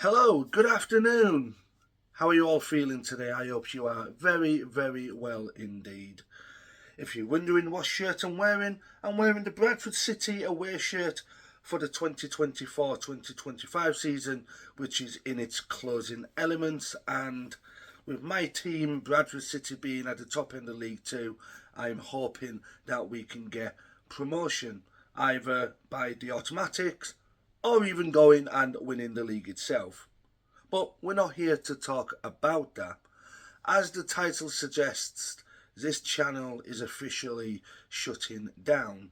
Hello, good afternoon. How are you all feeling today? I hope you are very, very well indeed. If you're wondering what shirt I'm wearing the Bradford City away shirt for the 2024-2025 season, which is in its closing elements. And with my team, Bradford City, being at the top end of League Two, I'm hoping that we can get promotion either by the automatics or even going and winning the league itself. But we're not here to talk about that. As the title suggests, this channel is officially shutting down.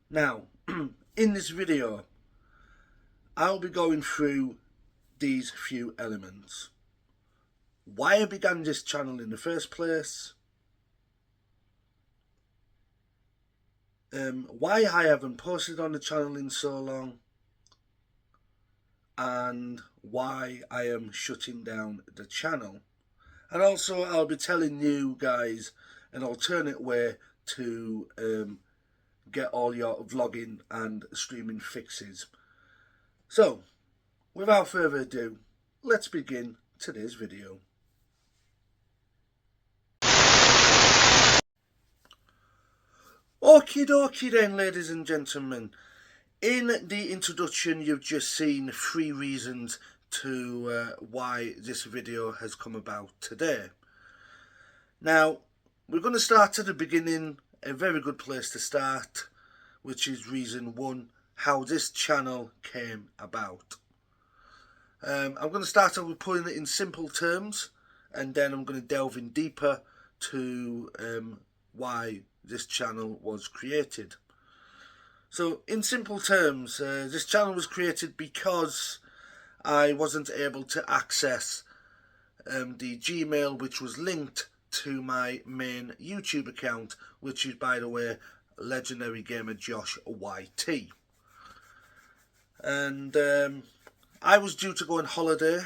Now, in this video, I'll be going through these few elements. Why I began this channel in the first place, why I haven't posted on the channel in so long, and why I am shutting down the channel. And also I'll be telling you guys an alternate way to get all your vlogging and streaming fixes. So, without further ado, let's begin today's video. Okie dokie then, ladies and gentlemen. In the introduction, you've just seen 3 reasons to why this video has come about today. Now, we're going to start at the beginning, a very good place to start, which is reason 1, how this channel came about. I'm going to start off with putting it in simple terms, and then I'm going to delve in deeper to why this channel was created. So, in simple terms, this channel was created because I wasn't able to access the Gmail which was linked to my main YouTube account, which is, by the way, Legendary Gamer Josh YT. And I was due to go on holiday,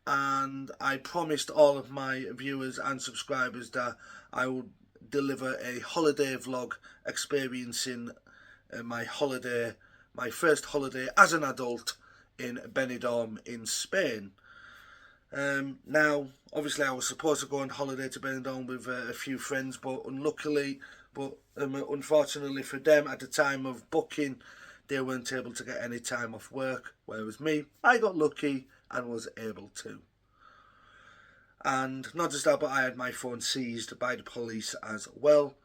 and I promised all of my viewers and subscribers that I would deliver a holiday vlog experiencing my first holiday as an adult in Benidorm in Spain. Now, obviously I was supposed to go on holiday to Benidorm with a few friends, but unfortunately for them, at the time of booking, they weren't able to get any time off work, whereas me, I got lucky and was able to. And not just that, but I had my phone seized by the police as well,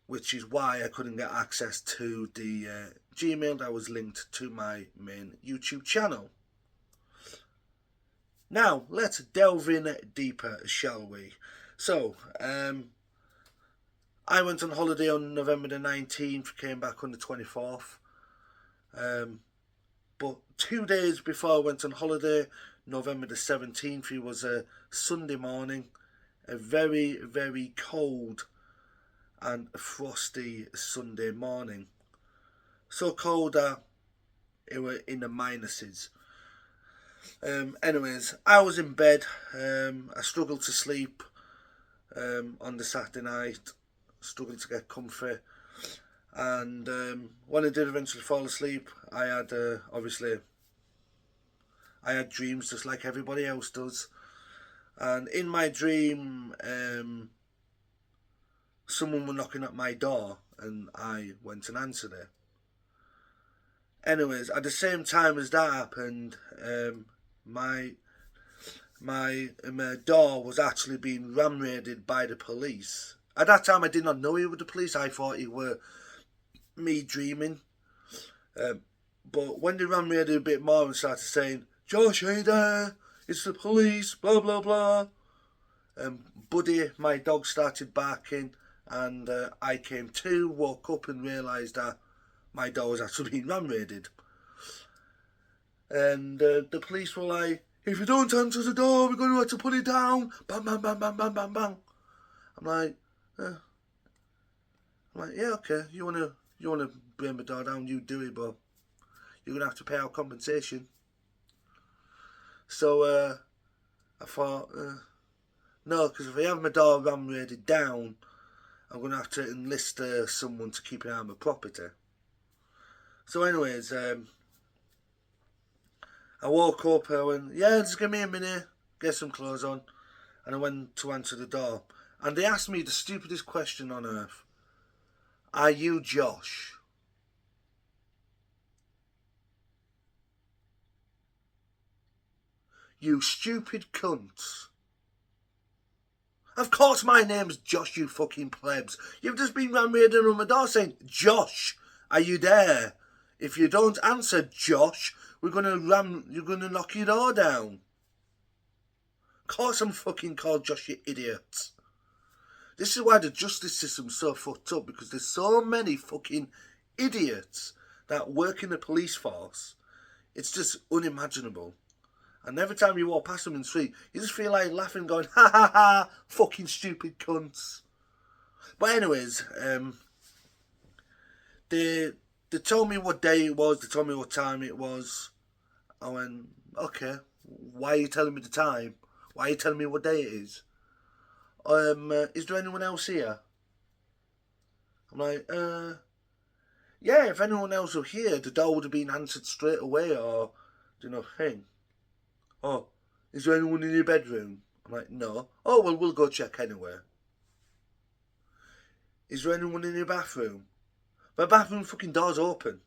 which is why I couldn't get access to the Gmail that was linked to my main YouTube channel. Now, let's delve in deeper, shall we? So, I went on holiday on November the 19th, came back on the 24th. But 2 days before I went on holiday, November the 17th, it was a Sunday morning, a very, very cold and frosty Sunday morning. So cold that it were in the minuses. Anyways, I was in bed. I struggled to sleep on the Saturday night, struggled to get comfy. And when I did eventually fall asleep, I had I had dreams just like everybody else does. And in my dream, someone was knocking at my door, and I went and answered it. Anyways, at the same time as that happened, my door was actually being ram raided by the police. At that time, I did not know it was the police. I thought it were me dreaming. But when they ram raided a bit more and started saying, "Josh, hey there, it's the police, blah blah blah," Buddy, my dog, started barking, and I came to, woke up and realised that my door was actually being ram raided. And the police were like, "If you don't answer the door, we're going to have to put it down." Bang, bang, bang, bang, bang, bang, bang. I'm like, yeah, okay. You wanna bring the door down, you do it, but you're gonna have to pay out compensation. So I thought, no, because if I have my door ram raided down, I'm going to have to enlist someone to keep an eye on my property. So anyways, I woke up, I went, yeah, just give me a minute, get some clothes on. And I went to answer the door. And they asked me the stupidest question on earth. Are you Josh? You stupid cunts. Of course my name's Josh, you fucking plebs. You've just been round me on my door saying, Josh, are you there? If you don't answer, Josh, you're gonna knock your door down. Of course I'm fucking called Josh, you idiots. This is why the justice system's so fucked up, because there's so many fucking idiots that work in the police force. It's just unimaginable. And every time you walk past them in the street, you just feel like laughing, going, ha ha ha, fucking stupid cunts. But anyways, they told me what day it was, they told me what time it was. I went, okay, why are you telling me the time? Why are you telling me what day it is? Is there anyone else here? I'm like, yeah, if anyone else were here, the door would have been answered straight away, or, do you know, thing. Oh, is there anyone in your bedroom? I'm like, no. Oh, well, we'll go check anyway. Is there anyone in your bathroom? My bathroom fucking door's open.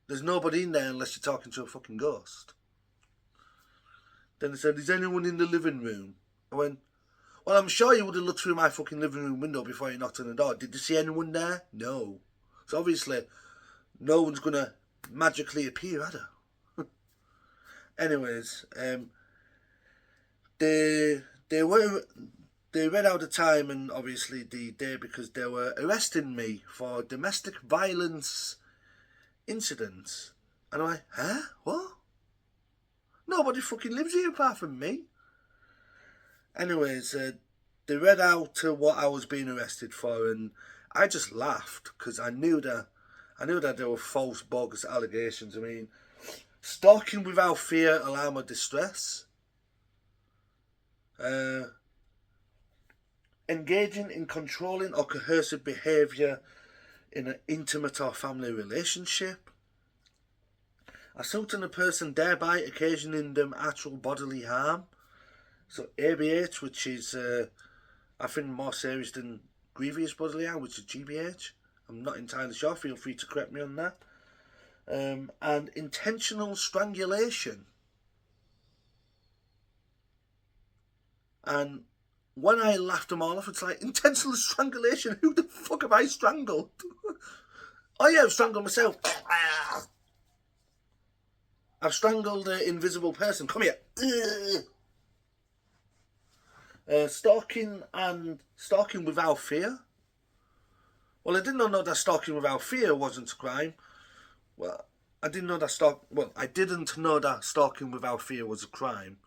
There's nobody in there unless you're talking to a fucking ghost. Then they said, is anyone in the living room? I went, well, I'm sure you would have looked through my fucking living room window before you knocked on the door. Did you see anyone there? No. So obviously, no one's going to magically appear, had they? Anyways, they read out the time and obviously the day, because they were arresting me for domestic violence incidents. And I'm like, huh? What? Nobody fucking lives here apart from me. Anyways, they read out what I was being arrested for, and I just laughed because I knew that there were false, bogus allegations. I mean, stalking without fear, alarm, or distress. Engaging in controlling or coercive behaviour in an intimate or family relationship. Assaulting a person, thereby occasioning them actual bodily harm. So ABH, which is, I think, more serious than grievous bodily harm, which is GBH. I'm not entirely sure, feel free to correct me on that. And intentional strangulation. And when I laughed them all off, it's like, intentional strangulation? Who the fuck have I strangled? Oh yeah, I've strangled myself. I've strangled an invisible person. Come here. Stalking without fear. Well, I did not know that stalking without fear wasn't a crime. Well, I didn't know that stalking without fear was a crime,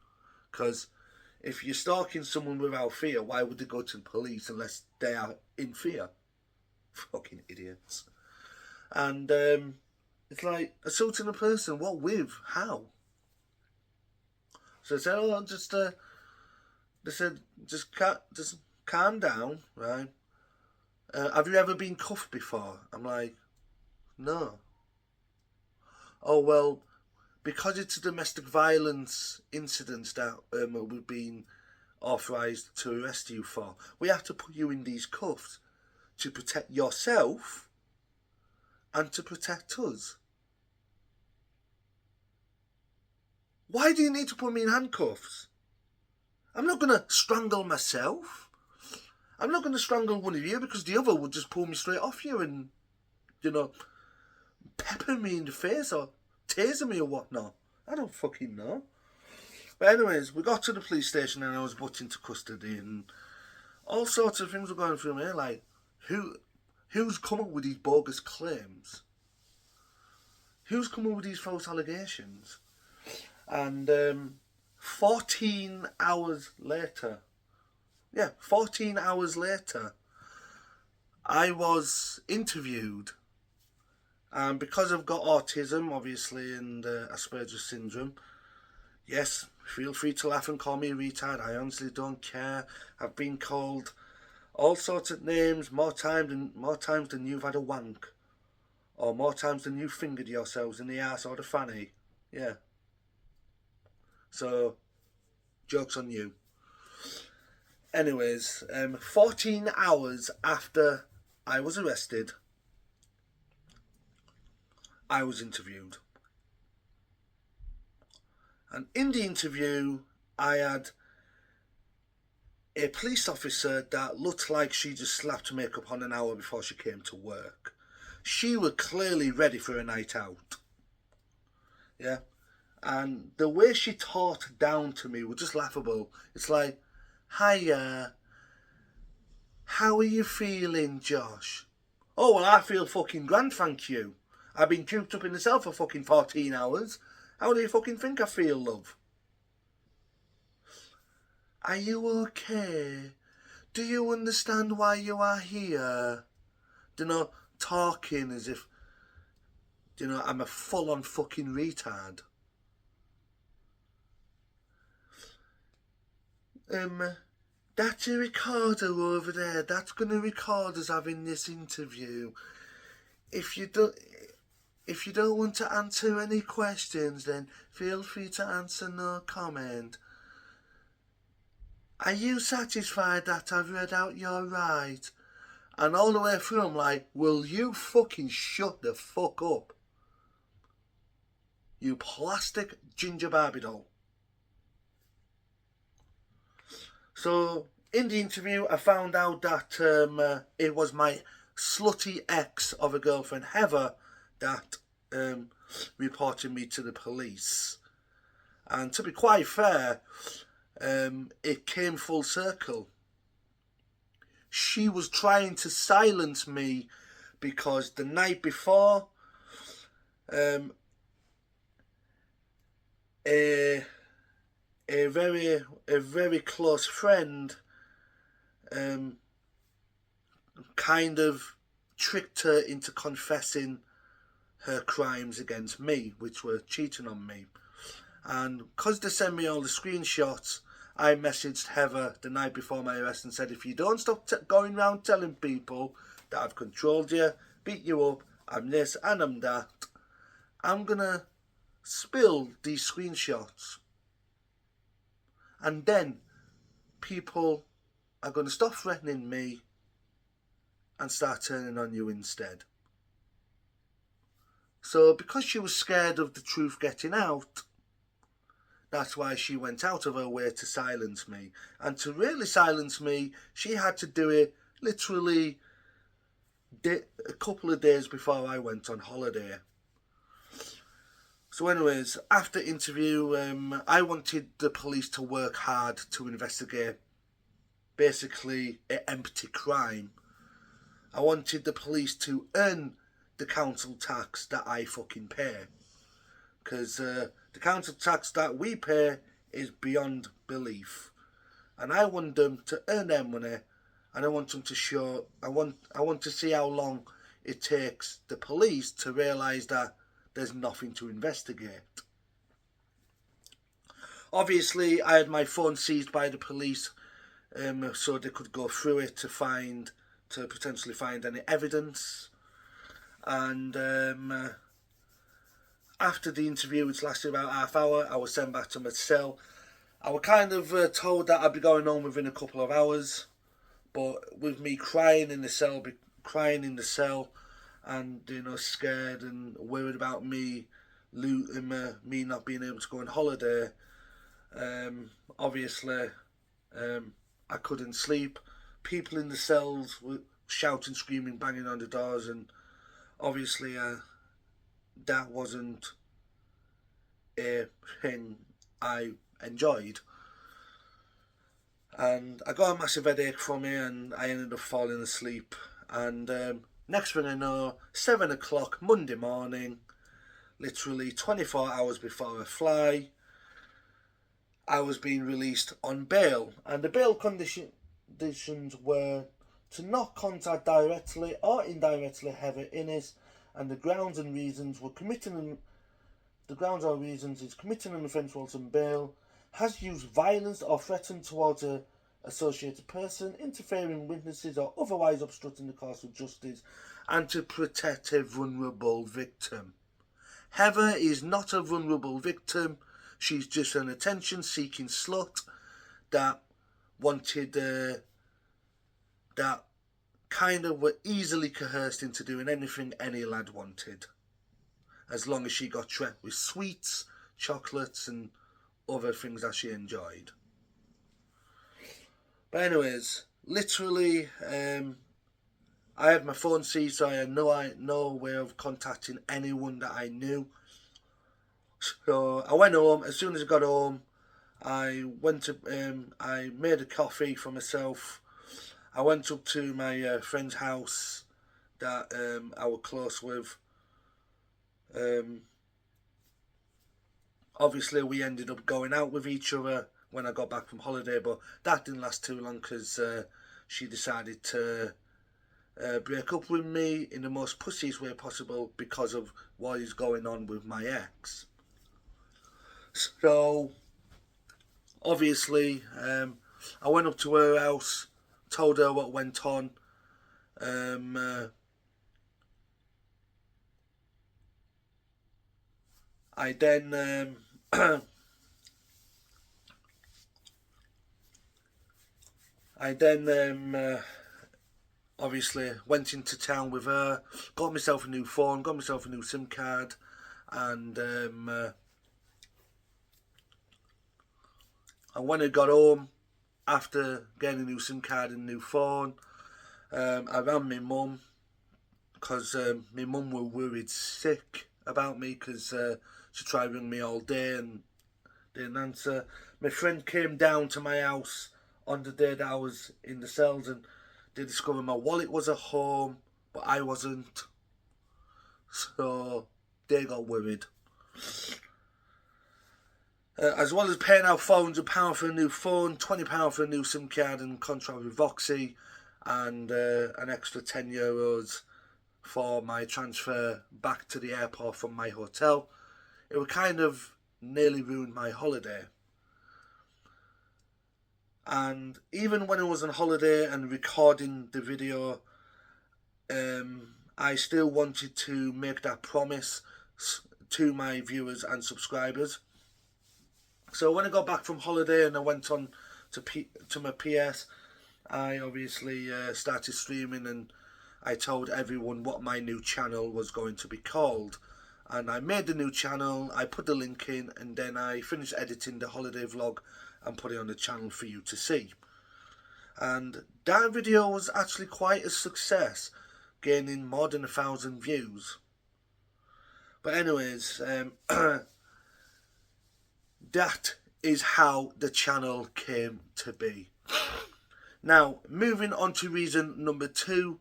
because if you're stalking someone without fear, why would they go to the police unless they are in fear? Fucking idiots. And it's like, assaulting a person, what with? How? So I said, oh, they said, just calm down, right? Have you ever been cuffed before? I'm like, no. Oh, well, because it's a domestic violence incident that we've been authorised to arrest you for, we have to put you in these cuffs to protect yourself and to protect us. Why do you need to put me in handcuffs? I'm not going to strangle myself. I'm not going to strangle one of you, because the other would just pull me straight off you and, you know, pepper me in the face or taser me or whatnot. I don't fucking know. But anyways, we got to the police station and I was put into custody, and all sorts of things were going through me, like, who's come up with these bogus claims? Who's come up with these false allegations? And 14 hours later, I was interviewed. And because I've got autism, obviously, and Asperger's syndrome, yes, feel free to laugh and call me a retard. I honestly don't care. I've been called all sorts of names more times than you've had a wank, or more times than you fingered yourselves in the arse or the fanny. Yeah. So, joke's on you. Anyways, 14 hours after I was arrested, I was interviewed. And in the interview, I had a police officer that looked like she just slapped makeup on an hour before she came to work. She was clearly ready for a night out. Yeah. And the way she talked down to me was just laughable. It's like, hiya, how are you feeling, Josh? Oh, well, I feel fucking grand, thank you. I've been cooped up in the cell for fucking 14 hours. How do you fucking think I feel, love? Are you okay? Do you understand why you are here? You know, talking as if, you know, I'm a full-on fucking retard. That's a recorder over there. That's going to record us having this interview. If you don't want to answer any questions, then feel free to answer no comment. Are you satisfied that I've read out your right? And all the way through I'm like, will you fucking shut the fuck up? You plastic ginger Barbie doll. So, in the interview, I found out that it was my slutty ex of a girlfriend, Heather, that reported me to the police. And to be quite fair, it came full circle. She was trying to silence me because the night before, a very close friend kind of tricked her into confessing her crimes against me, which were cheating on me. And because they sent me all the screenshots, I messaged Heather the night before my arrest and said, if you don't stop going around telling people that I've controlled you, beat you up, I'm this and I'm that, I'm gonna spill these screenshots. And then people are going to stop threatening me and start turning on you instead. So because she was scared of the truth getting out, that's why she went out of her way to silence me. And to really silence me, she had to do it literally a couple of days before I went on holiday. So anyways, after interview, I wanted the police to work hard to investigate basically an empty crime. I wanted the police to earn the council tax that I fucking pay. Because the council tax that we pay is beyond belief. And I want them to earn their money, and I want them to show, I want to see how long it takes the police to realise that there's nothing to investigate. Obviously, I had my phone seized by the police, so they could go through it to potentially find any evidence. And after the interview, which lasted about half hour, I was sent back to my cell. I was kind of told that I'd be going home within a couple of hours, but with me crying in the cell, and scared and worried about me not being able to go on holiday. Obviously, I couldn't sleep. People in the cells were shouting, screaming, banging on the doors, and obviously that wasn't a thing I enjoyed. And I got a massive headache from it, and I ended up falling asleep. And next thing I know, 7 o'clock Monday morning, literally 24 hours before I fly, I was being released on bail. And the bail conditions were to not contact directly or indirectly Heather Innes, and the grounds or reasons is committing an offence whilst on bail, has used violence or threatened towards a associated person, interfering witnesses or otherwise obstructing the course of justice, and to protect a vulnerable victim. Heather is not a vulnerable victim. She's just an attention-seeking slut that wanted, that kind of were easily coerced into doing anything any lad wanted, as long as she got treated with sweets, chocolates and other things that she enjoyed. But anyways, literally, I had my phone seized, so I had no way of contacting anyone that I knew. So I went home. As soon as I got home, I went to I made a coffee for myself. I went up to my friend's house that I was close with. Obviously, we ended up going out with each other when I got back from holiday, but that didn't last too long because she decided to break up with me in the most pussiest way possible because of what is going on with my ex. So, obviously, I went up to her house, told her what went on. I then obviously went into town with her, got myself a new phone, got myself a new SIM card, and when I got home, after getting a new SIM card and new phone, I rang my mum, because my mum was worried sick about me, because she tried to ring me all day and didn't answer. My friend came down to my house on the day that I was in the cells, and they discovered my wallet was at home, but I wasn't. So they got worried. As well as paying out £400 for a new phone, £20 for a new SIM card and contract with Voxy, and an extra €10 for my transfer back to the airport from my hotel. It would kind of nearly ruined my holiday. And even when I was on holiday and recording the video, I still wanted to make that promise to my viewers and subscribers. So when I got back from holiday and I went on to my PS, I obviously started streaming, and I told everyone what my new channel was going to be called. And I made the new channel, I put the link in, and then I finished editing the holiday vlog and put it on the channel for you to see. And that video was actually quite a success, gaining more than 1,000 views. But anyways, that is how the channel came to be. Now, moving on to reason number 2,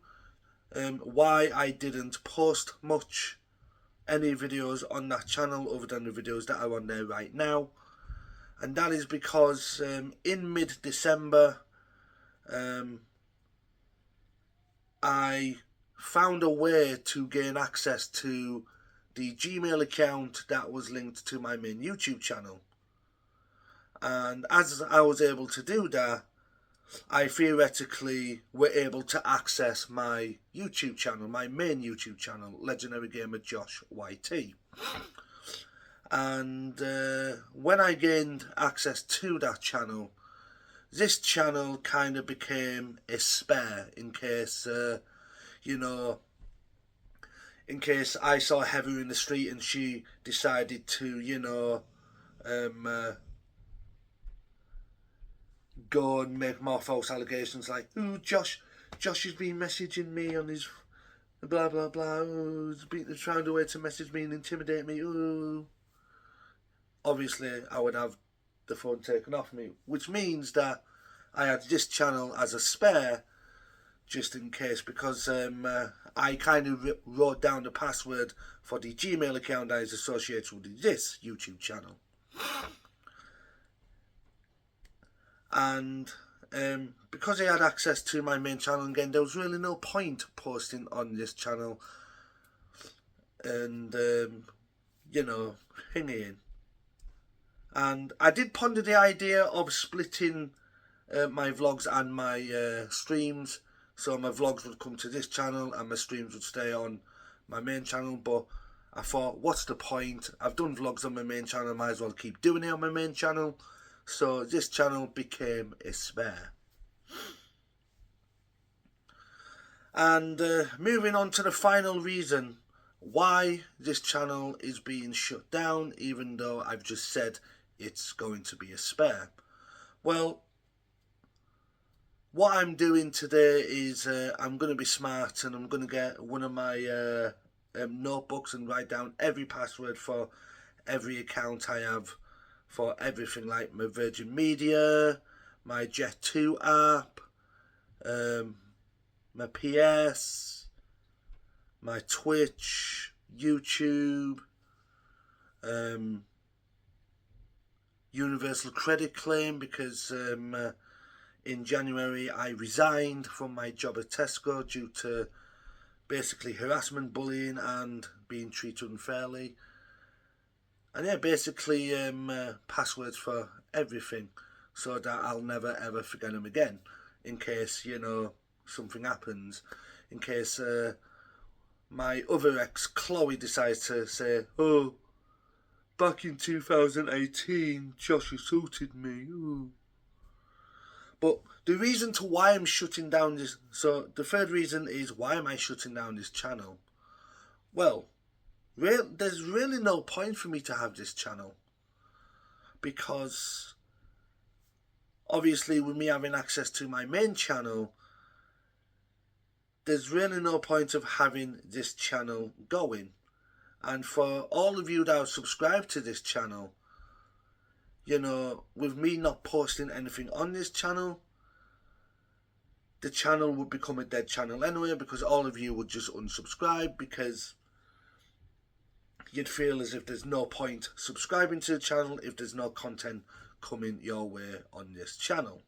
why I didn't post any videos on that channel other than the videos that are on there right now. And that is because in mid-December, I found a way to gain access to the Gmail account that was linked to my main YouTube channel. And as I was able to do that, I theoretically were able to access my YouTube channel, my main YouTube channel, Legendary Gamer Josh YT. And when I gained access to that channel, this channel kind of became a spare in case, in case I saw Heather in the street and she decided to, go and make more false allegations like, ooh, Josh has been messaging me on his blah blah blah, ooh, he's been trying a way to message me and intimidate me, ooh. Obviously I would have the phone taken off me, which means that I had this channel as a spare just in case, because I kind of wrote down the password for the Gmail account that is associated with this YouTube channel. And because I had access to my main channel again, there was really no point posting on this channel and, hanging. And I did ponder the idea of splitting my vlogs and my streams, so my vlogs would come to this channel and my streams would stay on my main channel, but I thought, what's the point? I've done vlogs on my main channel, I might as well keep doing it on my main channel. So this channel became a spare. And moving on to the final reason why this channel is being shut down, even though I've just said it's going to be a spare. Well, what I'm doing today is I'm going to be smart, and I'm going to get one of my notebooks and write down every password for every account I have for everything, like my Virgin Media, my Jet2 app, my PS, my Twitch, YouTube, Universal Credit Claim, because in January I resigned from my job at Tesco due to basically harassment, bullying and being treated unfairly. And yeah, basically passwords for everything, so that I'll never ever forget them again, in case, you know, something happens. In case my other ex, Chloe, decides to say, oh, back in 2018, Josh assaulted me. Ooh. But the reason to why I'm shutting down this, so the third reason is, why am I shutting down this channel? Well, there's really no point for me to have this channel, because obviously with me having access to my main channel, there's really no point of having this channel going. And for all of you that have subscribed to this channel, you know, with me not posting anything on this channel, the channel would become a dead channel anyway, because all of you would just unsubscribe, because you'd feel as if there's no point subscribing to the channel if there's no content coming your way on this channel.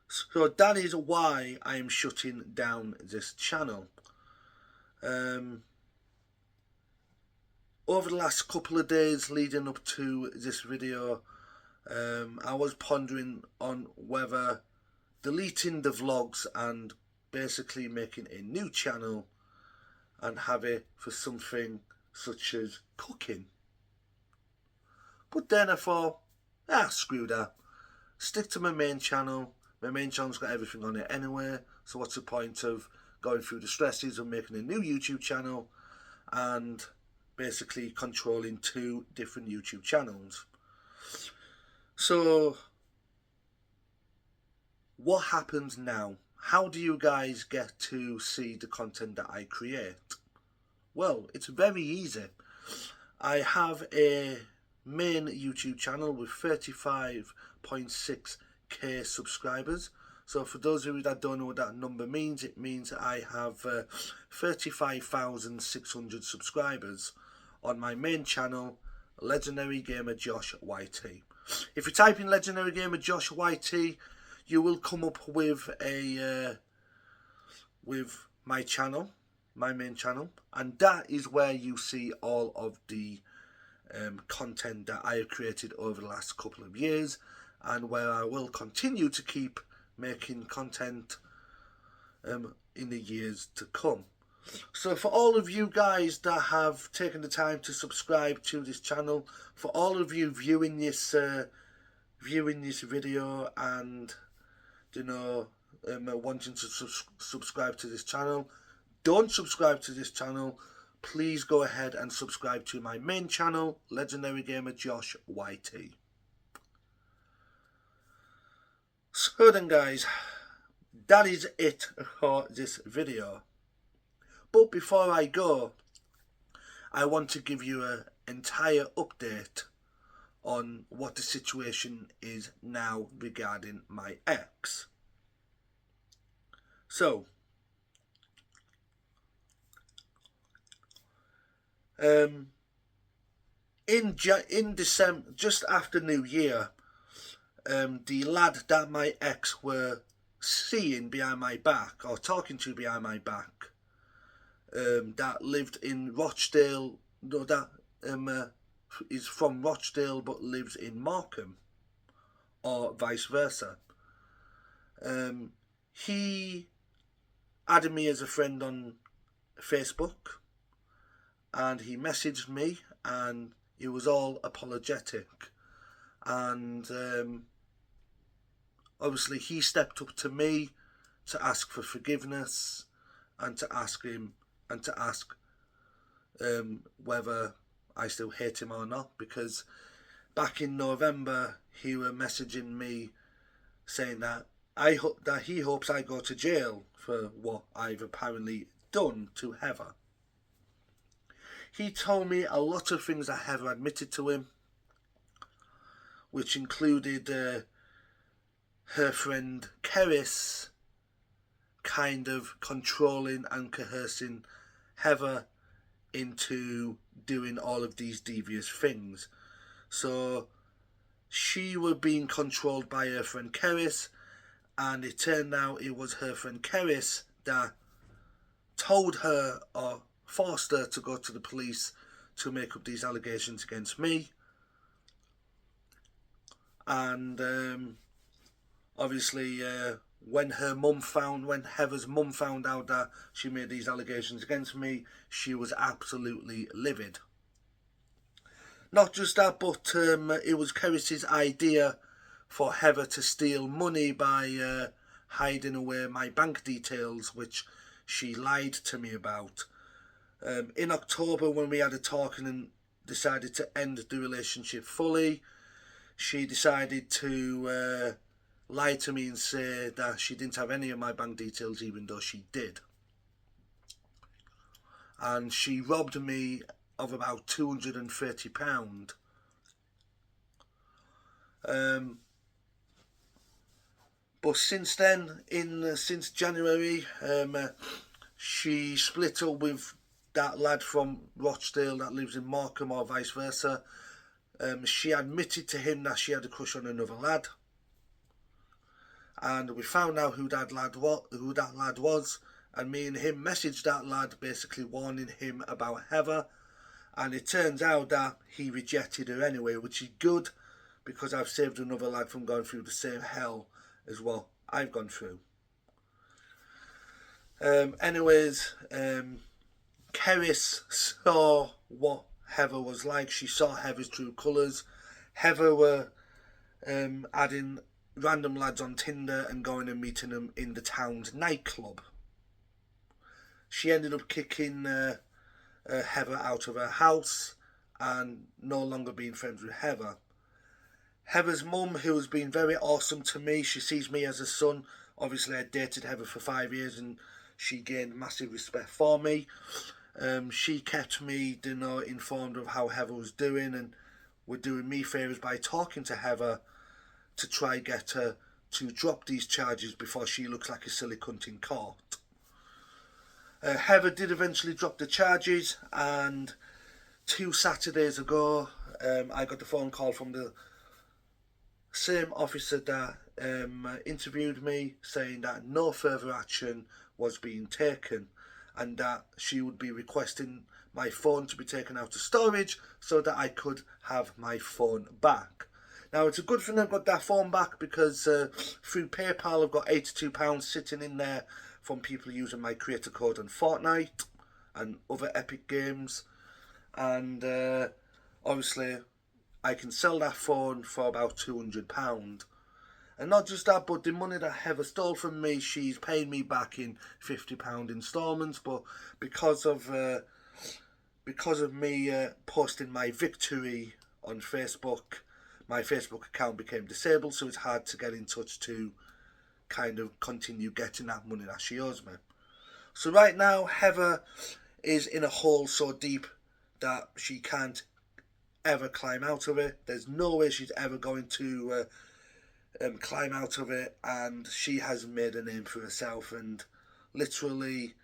So that is why I am shutting down this channel. Over the last couple of days leading up to this video, I was pondering on whether deleting the vlogs and basically making a new channel and have it for something such as cooking. But then I thought, screw that. Stick to my main channel. My main channel's got everything on it anyway, so what's the point of going through the stresses of making a new YouTube channel and basically controlling two different YouTube channels? So what happens now? How do you guys get to see the content that I create? Well, it's very easy. I have a main YouTube channel with 35.6k subscribers. So for those of you that don't know what that number means, it means I have 35,600 subscribers on my main channel, Legendary Gamer Josh YT. If you type in Legendary Gamer Josh YT, you will come up with with my channel, my main channel, and that is where you see all of the content that I have created over the last couple of years, and where I will continue to keep making content in the years to come. So for all of you guys that have taken the time to subscribe to this channel, for all of you viewing this video and, you know, wanting to subscribe to this channel, don't subscribe to this channel. Please go ahead and subscribe to my main channel, Legendary Gamer Josh YT. So then guys, that is it for this video. But before I go, I want to give you an entire update on what the situation is now regarding my ex. So, in December, just after New Year, the lad that my ex were seeing behind my back, or talking to behind my back, that lived in Rochdale, no, that is from Rochdale but lives in Markham, or vice versa. He added me as a friend on Facebook, and he messaged me, and he was all apologetic, and obviously he stepped up to me to ask for forgiveness, and to ask whether I still hate him or not, because back in November he were messaging me saying that he hopes I go to jail for what I've apparently done to Heather. He told me a lot of things that Heather admitted to him, which included her friend Keris kind of controlling and coercing Heather into doing all of these devious things. So she was being controlled by her friend Keris, and it turned out it was her friend Keris that told her or forced her to go to the police to make up these allegations against me. And obviously when Heather's mum found out that she made these allegations against me, she was absolutely livid. Not just that, but it was Keris's idea for Heather to steal money by hiding away my bank details, which she lied to me about. In October, when we had a talk and decided to end the relationship fully, she decided to lie to me and say that she didn't have any of my bank details, even though she did. And she robbed me of about £230. But since then, since January, she split up with that lad from Rochdale that lives in Markham, or vice versa. She admitted to him that she had a crush on another lad, and we found out who that lad was, and me and him messaged that lad, basically warning him about Heather. And it turns out that he rejected her anyway, which is good, because I've saved another lad from going through the same hell as what I've gone through. Keris saw what Heather was like. She saw Heather's true colours. Heather were adding random lads on Tinder and going and meeting them in the town's nightclub. She ended up kicking Heather out of her house and no longer being friends with Heather. Heather's mum, who has been very awesome to me, she sees me as a son. Obviously, I dated Heather for 5 years and she gained massive respect for me. She kept me, informed of how Heather was doing, and were doing me favours by talking to Heather to try get her to drop these charges before she looks like a silly cunt in court. Heather did eventually drop the charges, and 2 Saturdays ago I got the phone call from the same officer that interviewed me, saying that no further action was being taken, and that she would be requesting my phone to be taken out of storage so that I could have my phone back. Now, it's a good thing I got that phone back, because through PayPal I've got £82 sitting in there from people using my creator code on Fortnite and other Epic games, and obviously I can sell that phone for about £200. And not just that, but the money that Heather stole from me, she's paying me back in £50 instalments. But because of me posting my victory on Facebook, my Facebook account became disabled, so it's hard to get in touch to kind of continue getting that money that she owes me. So right now, Heather is in a hole so deep that she can't ever climb out of it. There's no way she's ever going to climb out of it, and she has made a name for herself. And literally,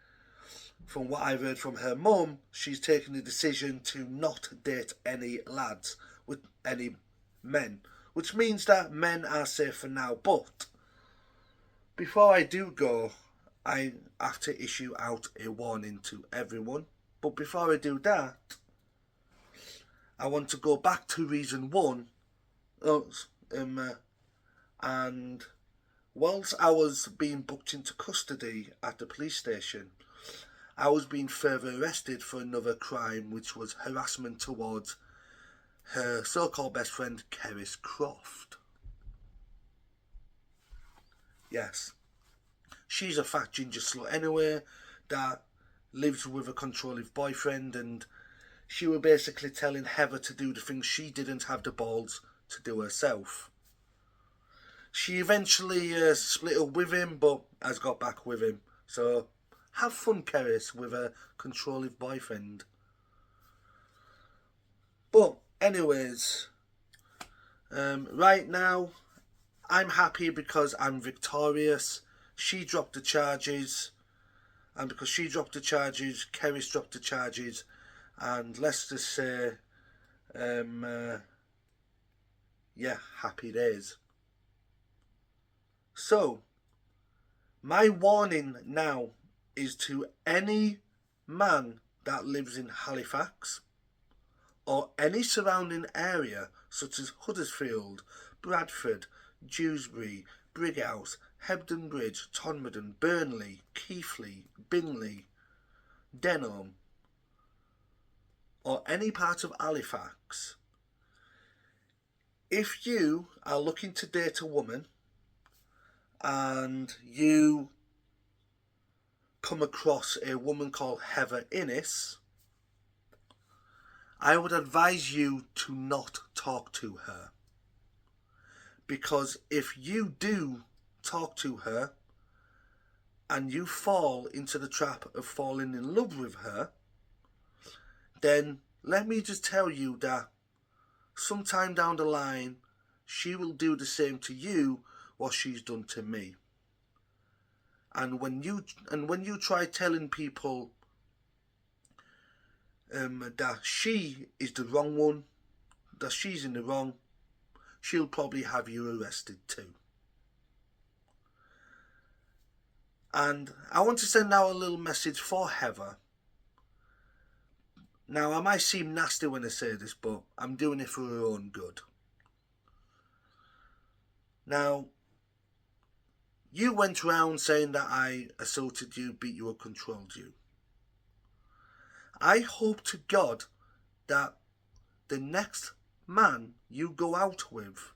from what I've heard from her mum, she's taken the decision to not date any lads with any men, which means that men are safe for now. But before I do go, I have to issue out a warning to everyone. But before I do that, I want to go back to reason 1. And whilst I was being booked into custody at the police station, I was being further arrested for another crime, which was harassment towards her so-called best friend, Kerys Croft. Yes, she's a fat ginger slut anyway that lives with a controlling boyfriend, and she was basically telling Heather to do the things she didn't have the balls to do herself. She eventually split up with him, but has got back with him. So have fun, Kerys, with a controlling boyfriend. But anyways, right now I'm happy because I'm victorious. She dropped the charges, and because she dropped the charges, Kerys dropped the charges, and let's just say, yeah, happy days. So, my warning now is to any man that lives in Halifax or any surrounding area such as Huddersfield, Bradford, Dewsbury, Brighouse, Hebden Bridge, Tonbridge, Burnley, Keighley, Bingley, Denham, or any part of Halifax. If you are looking to date a woman and you come across a woman called Heather Innes, I would advise you to not talk to her. Because if you do talk to her and you fall into the trap of falling in love with her, then let me just tell you that sometime down the line she will do the same to you what she's done to me. And when you try telling people that she is the wrong one, that she's in the wrong, she'll probably have you arrested too. And I want to send out a little message for Heather. Now, I might seem nasty when I say this, but I'm doing it for her own good. Now, you went round saying that I assaulted you, beat you, or controlled you. I hope to God that the next man you go out with,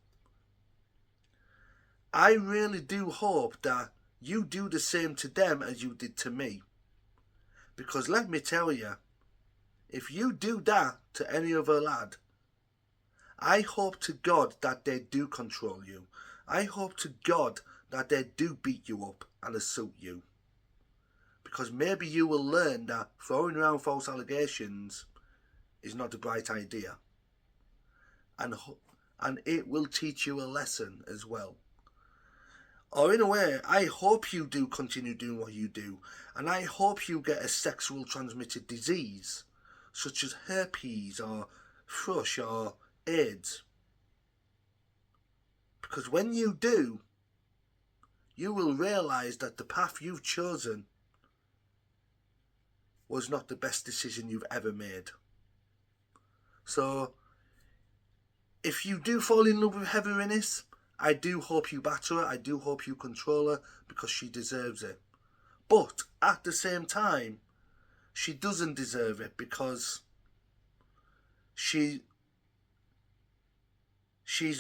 I really do hope that you do the same to them as you did to me. Because let me tell you, if you do that to any other lad, I hope to God that they do control you. I hope to God that they do beat you up and assault you. Because maybe you will learn that throwing around false allegations is not a bright idea. And it will teach you a lesson as well. Or in a way, I hope you do continue doing what you do. And I hope you get a sexual transmitted disease, such as herpes or thrush or AIDS. Because when you do, you will realise that the path you've chosen was not the best decision you've ever made. So, if you do fall in love with Heather Innes, I do hope you batter her, I do hope you control her, because she deserves it. But, at the same time, she doesn't deserve it, because she's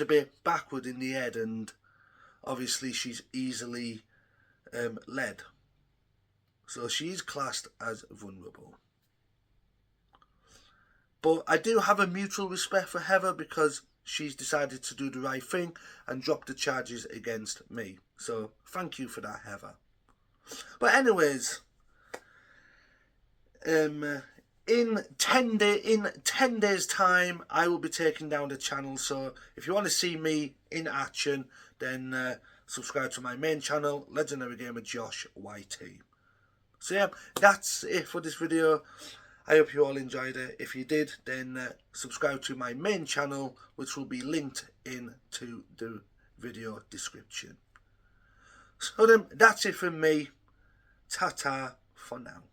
a bit backward in the head, and obviously she's easily led. So she's classed as vulnerable. But I do have a mutual respect for Heather because she's decided to do the right thing and drop the charges against me. So thank you for that, Heather. But anyways, in 10 days time, I will be taking down the channel. So if you want to see me in action, then subscribe to my main channel, Legendary Gamer Josh YT. So yeah, that's it for this video. I hope you all enjoyed it. If you did, then subscribe to my main channel, which will be linked into the video description. So then, that's it from me. Ta-ta for now.